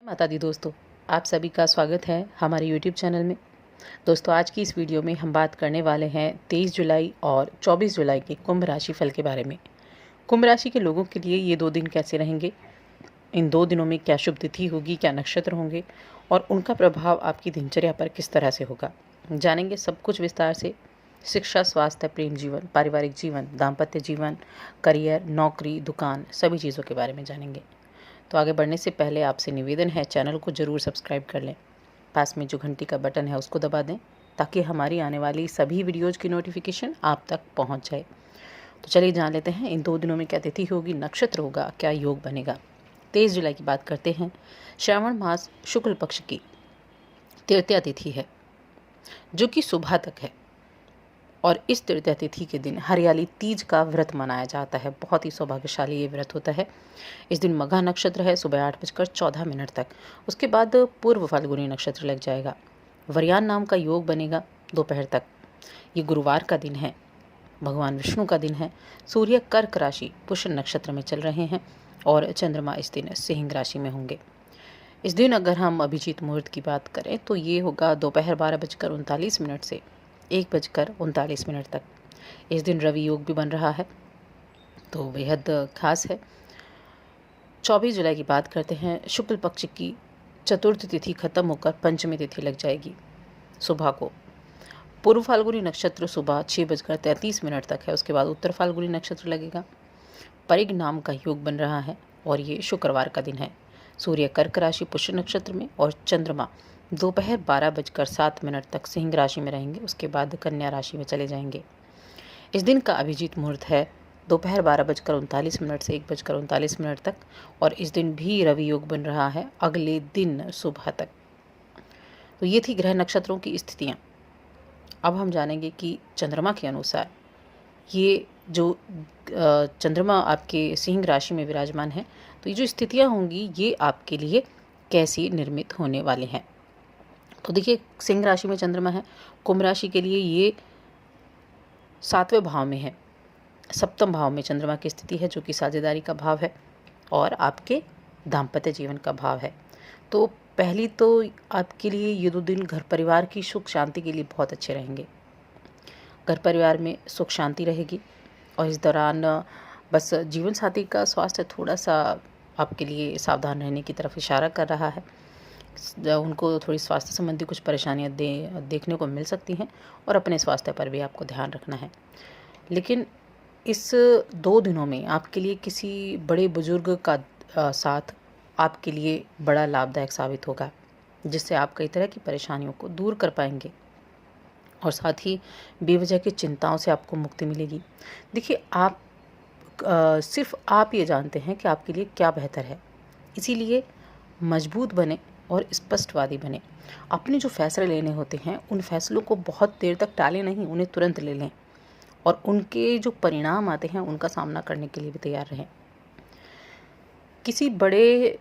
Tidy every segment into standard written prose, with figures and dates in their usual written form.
माता दी दोस्तों, आप सभी का स्वागत है हमारे यूट्यूब चैनल में। दोस्तों, आज की इस वीडियो में हम बात करने वाले हैं 23 जुलाई और 24 जुलाई के कुंभ राशि फल के बारे में। कुंभ राशि के लोगों के लिए ये 2 दिन कैसे रहेंगे, इन 2 दिनों में क्या शुभ तिथि होगी, क्या नक्षत्र होंगे और उनका प्रभाव आपकी दिनचर्या पर किस तरह से होगा, जानेंगे सब कुछ विस्तार से। शिक्षा, स्वास्थ्य, प्रेम जीवन, पारिवारिक जीवन, दाम्पत्य जीवन, करियर, नौकरी, दुकान, सभी चीज़ों के बारे में जानेंगे। तो आगे बढ़ने से पहले आपसे निवेदन है, चैनल को ज़रूर सब्सक्राइब कर लें। पास में जो घंटी का बटन है उसको दबा दें ताकि हमारी आने वाली सभी वीडियोज़ की नोटिफिकेशन आप तक पहुंच जाए। तो चलिए जान लेते हैं इन 2 दिनों में क्या तिथि होगी, नक्षत्र होगा, क्या योग बनेगा। 23 जुलाई की बात करते हैं। श्रावण मास शुक्ल पक्ष की तृतीया तिथि है जो कि सुबह तक है और इस तृतीया तिथि के दिन हरियाली तीज का व्रत मनाया जाता है। बहुत ही सौभाग्यशाली ये व्रत होता है। इस दिन मघा नक्षत्र है सुबह 8:14 तक। उसके बाद पूर्व फाल्गुनी नक्षत्र लग जाएगा। वरयान नाम का योग बनेगा दोपहर तक। ये गुरुवार का दिन है, भगवान विष्णु का दिन है। सूर्य कर्क राशि पुष्य नक्षत्र में चल रहे हैं और चंद्रमा इस दिन सिंह राशि में होंगे। इस दिन अगर हम अभिजीत मुहूर्त की बात करें तो ये होगा दोपहर 12:39 से 1:39 तक। इस दिन रवि योग भी बन रहा है तो बेहद खास है। 24 जुलाई की बात करते हैं। शुक्ल पक्ष की चतुर्थ तिथि खत्म होकर पंचमी तिथि लग जाएगी सुबह को। पूर्व फाल्गुनी नक्षत्र सुबह 6:33 तक है। उसके बाद उत्तर फाल्गुनी नक्षत्र लगेगा। परिग नाम का योग बन रहा है और ये शुक्रवार का दिन है। सूर्य कर्क राशि पुष्य नक्षत्र में और चंद्रमा दोपहर 12:07 तक सिंह राशि में रहेंगे। उसके बाद कन्या राशि में चले जाएंगे। इस दिन का अभिजीत मुहूर्त है दोपहर 12:39 से 1:39 तक और इस दिन भी रवि योग बन रहा है अगले दिन सुबह तक। तो ये थी ग्रह नक्षत्रों की स्थितियाँ। अब हम जानेंगे कि चंद्रमा के अनुसार ये जो चंद्रमा आपके सिंह राशि में विराजमान है तो ये जो स्थितियाँ होंगी ये आपके लिए कैसी निर्मित होने वाले हैं। तो देखिए, सिंह राशि में चंद्रमा है। कुंभ राशि के लिए ये 7वें भाव में है। सप्तम भाव में चंद्रमा की स्थिति है जो कि साझेदारी का भाव है और आपके दाम्पत्य जीवन का भाव है। तो पहली तो आपके लिए ये 2 दिन घर परिवार की सुख शांति के लिए बहुत अच्छे रहेंगे। घर परिवार में सुख शांति रहेगी और इस दौरान बस जीवन साथी का स्वास्थ्य थोड़ा सा आपके लिए सावधान रहने की तरफ इशारा कर रहा है। उनको थोड़ी स्वास्थ्य संबंधी कुछ परेशानियां देखने को मिल सकती हैं और अपने स्वास्थ्य पर भी आपको ध्यान रखना है। लेकिन इस 2 दिनों में आपके लिए किसी बड़े बुजुर्ग का साथ आपके लिए बड़ा लाभदायक साबित होगा जिससे आप कई तरह की परेशानियों को दूर कर पाएंगे और साथ ही बेवजह की चिंताओं से आपको मुक्ति मिलेगी। देखिए, आप सिर्फ आप ये जानते हैं कि आपके लिए क्या बेहतर है, इसीलिए मजबूत बने और स्पष्टवादी बने। अपने जो फैसले लेने होते हैं उन फैसलों को बहुत देर तक टालें नहीं, उन्हें तुरंत ले लें और उनके जो परिणाम आते हैं उनका सामना करने के लिए भी तैयार रहें। किसी बड़े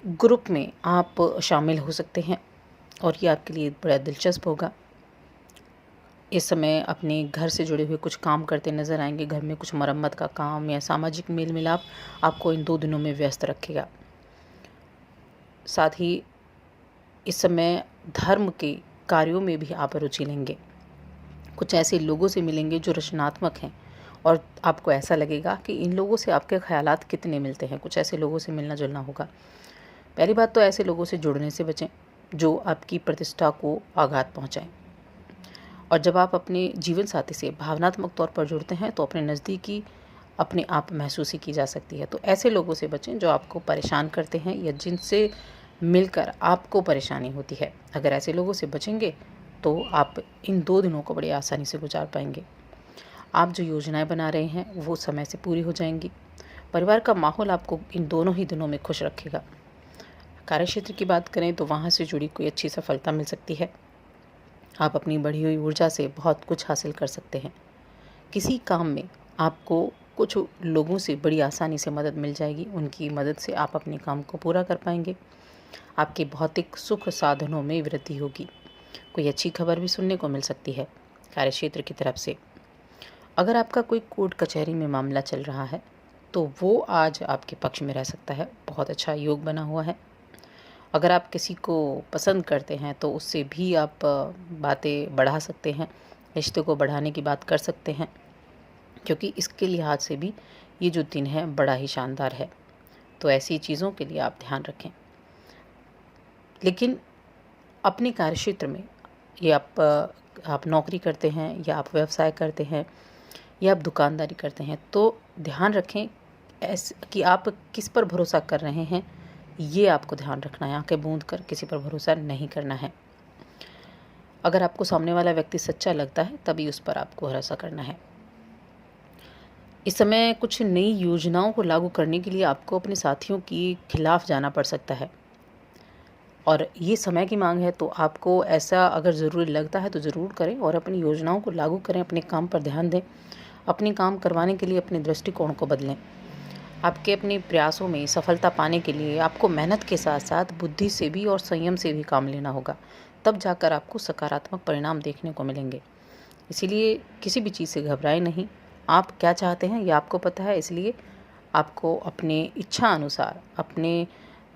ग्रुप में आप शामिल हो सकते हैं और ये आपके लिए बड़ा दिलचस्प होगा। इस समय अपने घर से जुड़े हुए कुछ काम करते नज़र आएंगे। घर में कुछ मरम्मत का काम या सामाजिक मेल मिलाप आपको इन 2 दिनों में व्यस्त रखेगा। साथ ही इस समय धर्म के कार्यों में भी आप रुचि लेंगे। कुछ ऐसे लोगों से मिलेंगे जो रचनात्मक हैं और आपको ऐसा लगेगा कि इन लोगों से आपके ख्यालात कितने मिलते हैं। कुछ ऐसे लोगों से मिलना जुलना होगा। पहली बात तो ऐसे लोगों से जुड़ने से बचें जो आपकी प्रतिष्ठा को आघात पहुंचाएं। और जब आप अपने जीवन साथी से भावनात्मक तौर पर जुड़ते हैं तो अपने नज़दीकी अपने आप महसूस ही की जा सकती है। तो ऐसे लोगों से बचें जो आपको परेशान करते हैं या जिनसे मिलकर आपको परेशानी होती है। अगर ऐसे लोगों से बचेंगे तो आप इन 2 दिनों को बड़ी आसानी से गुजार पाएंगे। आप जो योजनाएं बना रहे हैं वो समय से पूरी हो जाएंगी। परिवार का माहौल आपको इन दोनों ही दिनों में खुश रखेगा। कार्यक्षेत्र की बात करें तो वहाँ से जुड़ी कोई अच्छी सफलता मिल सकती है। आप अपनी बढ़ी हुई ऊर्जा से बहुत कुछ हासिल कर सकते हैं। किसी काम में आपको कुछ लोगों से बड़ी आसानी से मदद मिल जाएगी। उनकी मदद से आप अपने काम को पूरा कर पाएंगे। आपके भौतिक सुख साधनों में वृद्धि होगी। कोई अच्छी खबर भी सुनने को मिल सकती है कार्यक्षेत्र की तरफ से। अगर आपका कोई कोर्ट कचहरी में मामला चल रहा है तो वो आज आपके पक्ष में रह सकता है। बहुत अच्छा योग बना हुआ है। अगर आप किसी को पसंद करते हैं तो उससे भी आप बातें बढ़ा सकते हैं, रिश्ते को बढ़ाने की बात कर सकते हैं, क्योंकि इसके लिहाज से भी ये जो दिन है बड़ा ही शानदार है। तो ऐसी चीज़ों के लिए आप ध्यान रखें। लेकिन अपने कार्यक्षेत्र में, ये आप नौकरी करते हैं या आप व्यवसाय करते हैं या आप दुकानदारी करते हैं, तो ध्यान रखें ऐसे कि आप किस पर भरोसा कर रहे हैं, ये आपको ध्यान रखना है। आंखें मूंद कर किसी पर भरोसा नहीं करना है। अगर आपको सामने वाला व्यक्ति सच्चा लगता है तभी उस पर आपको भरोसा करना है। इस समय कुछ नई योजनाओं को लागू करने के लिए आपको अपने साथियों के खिलाफ जाना पड़ सकता है और ये समय की मांग है, तो आपको ऐसा अगर ज़रूरी लगता है तो ज़रूर करें और अपनी योजनाओं को लागू करें, अपने काम पर ध्यान दें, अपने काम करवाने के लिए अपने दृष्टिकोण को बदलें। आपके अपने प्रयासों में सफलता पाने के लिए आपको मेहनत के साथ साथ बुद्धि से भी और संयम से भी काम लेना होगा, तब जाकर आपको सकारात्मक परिणाम देखने को मिलेंगे। इसीलिए किसी भी चीज़ से घबराएं नहीं। आप क्या चाहते हैं ये आपको पता है, इसलिए आपको अपने इच्छा अनुसार, अपने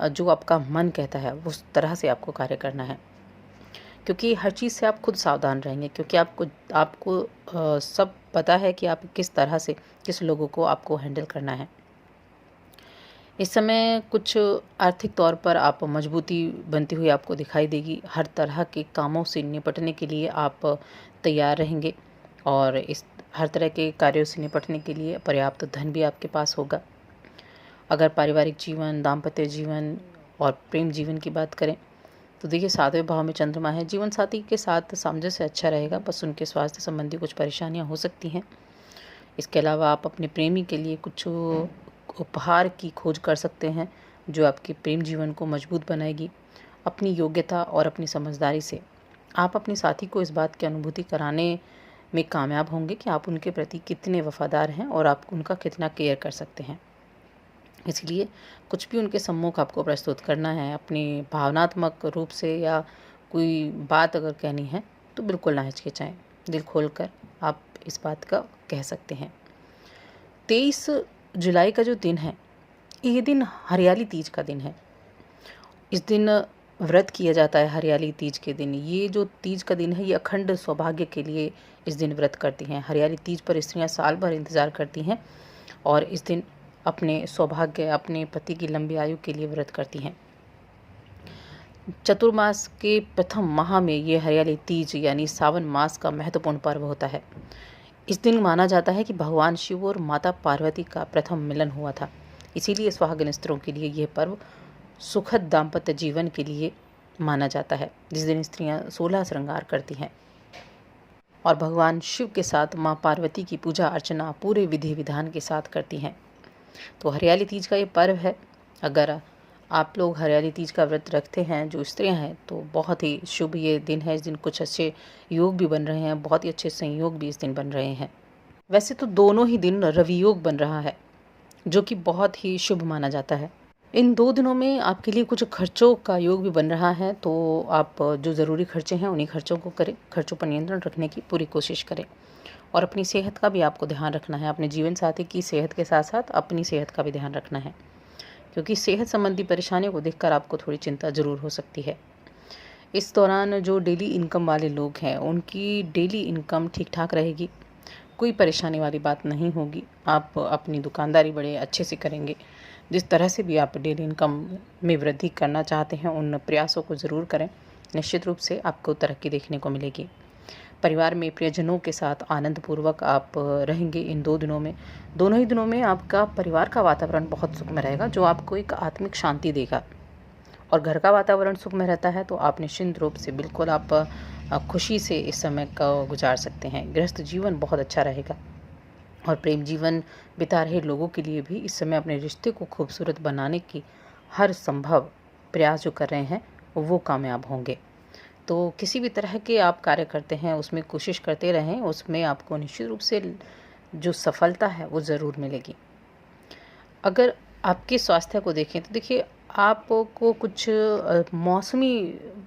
जो आपका मन कहता है उस तरह से आपको कार्य करना है, क्योंकि हर चीज़ से आप खुद सावधान रहेंगे, क्योंकि आपको सब पता है कि आप किस तरह से किस लोगों को आपको हैंडल करना है। इस समय कुछ आर्थिक तौर पर आप मजबूती बनती हुई आपको दिखाई देगी। हर तरह के कामों से निपटने के लिए आप तैयार रहेंगे और इस हर तरह के कार्यों से निपटने के लिए पर्याप्त धन भी आपके पास होगा। अगर पारिवारिक जीवन, दाम्पत्य जीवन और प्रेम जीवन की बात करें तो देखिए 7वें भाव में चंद्रमा है। जीवन साथी के साथ सामंजस्य अच्छा रहेगा, बस उनके स्वास्थ्य संबंधी कुछ परेशानियां हो सकती हैं। इसके अलावा आप अपने प्रेमी के लिए कुछ उपहार की खोज कर सकते हैं जो आपके प्रेम जीवन को मजबूत बनाएगी। अपनी योग्यता और अपनी समझदारी से आप अपने साथी को इस बात की अनुभूति कराने में कामयाब होंगे कि आप उनके प्रति कितने वफादार हैं और आप उनका कितना केयर कर सकते हैं। इसलिए कुछ भी उनके सम्मुख आपको प्रस्तुत करना है, अपनी भावनात्मक रूप से या कोई बात अगर कहनी है तो बिल्कुल ना हिचकिचाएं, दिल खोलकर आप इस बात का कह सकते हैं। 23 जुलाई का जो दिन है, ये दिन हरियाली तीज का दिन है। इस दिन व्रत किया जाता है हरियाली तीज के दिन। ये जो तीज का दिन है ये अखंड सौभाग्य के लिए इस दिन व्रत करती हैं। हरियाली तीज पर स्त्रियां साल भर इंतज़ार करती हैं और इस दिन अपने सौभाग्य, अपने पति की लंबी आयु के लिए व्रत करती हैं। चतुर्मास के प्रथम माह में ये हरियाली तीज यानी सावन मास का महत्वपूर्ण पर्व होता है। इस दिन माना जाता है कि भगवान शिव और माता पार्वती का प्रथम मिलन हुआ था। इसीलिए सुहागिन स्त्रियों के लिए यह पर्व सुखद दाम्पत्य जीवन के लिए माना जाता है, जिस दिन स्त्रियां 16 श्रृंगार करती हैं और भगवान शिव के साथ माँ पार्वती की पूजा अर्चना पूरे विधि विधान के साथ करती हैं। तो हरियाली तीज का ये पर्व है। अगर आप लोग हरियाली तीज का व्रत रखते हैं, जो स्त्रियां हैं, तो बहुत ही शुभ ये दिन है। इस दिन कुछ अच्छे योग भी बन रहे हैं, बहुत ही अच्छे संयोग भी इस दिन बन रहे हैं। वैसे तो दोनों ही दिन रवि योग बन रहा है, जो कि बहुत ही शुभ माना जाता है। इन 2 दिनों में आपके लिए कुछ खर्चों का योग भी बन रहा है, तो आप जो ज़रूरी खर्चे हैं उन्हीं खर्चों को करें। खर्चों पर नियंत्रण रखने की पूरी कोशिश करें और अपनी सेहत का भी आपको ध्यान रखना है। अपने जीवन साथी की सेहत के साथ साथ अपनी सेहत का भी ध्यान रखना है, क्योंकि सेहत संबंधी परेशानियों को देखकर आपको थोड़ी चिंता ज़रूर हो सकती है। इस दौरान जो डेली इनकम वाले लोग हैं उनकी डेली इनकम ठीक ठाक रहेगी, कोई परेशानी वाली बात नहीं होगी। आप अपनी दुकानदारी बड़े अच्छे से करेंगे। जिस तरह से भी आप डेली इनकम में वृद्धि करना चाहते हैं उन प्रयासों को ज़रूर करें, निश्चित रूप से आपको तरक्की देखने को मिलेगी। परिवार में प्रियजनों के साथ आनंदपूर्वक आप रहेंगे इन 2 दिनों में। दोनों ही दिनों में आपका परिवार का वातावरण बहुत सुखमय रहेगा, जो आपको एक आत्मिक शांति देगा। और घर का वातावरण सुखमय रहता है तो आप निश्चिंत रूप से बिल्कुल आप खुशी से इस समय का गुजार सकते हैं। गृहस्थ जीवन बहुत अच्छा रहेगा और प्रेम जीवन बिता रहे लोगों के लिए भी इस समय अपने रिश्ते को खूबसूरत बनाने की हर संभव प्रयास जो कर रहे हैं वो कामयाब होंगे। तो किसी भी तरह के आप कार्य करते हैं उसमें कोशिश करते रहें, उसमें आपको निश्चित रूप से जो सफलता है वो ज़रूर मिलेगी। अगर आपके स्वास्थ्य को देखें तो देखिए आपको कुछ मौसमी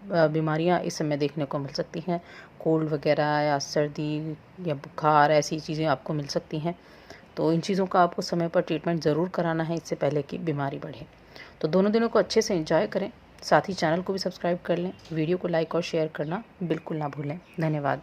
बीमारियां इस समय देखने को मिल सकती हैं। कोल्ड वगैरह या सर्दी या बुखार, ऐसी चीज़ें आपको मिल सकती हैं। तो इन चीज़ों का आपको समय पर ट्रीटमेंट ज़रूर कराना है, इससे पहले कि बीमारी बढ़े। तो दोनों दिनों को अच्छे से एंजॉय करें साथ ही चैनल को भी सब्सक्राइब कर लें। वीडियो को लाइक और शेयर करना बिल्कुल ना भूलें। धन्यवाद।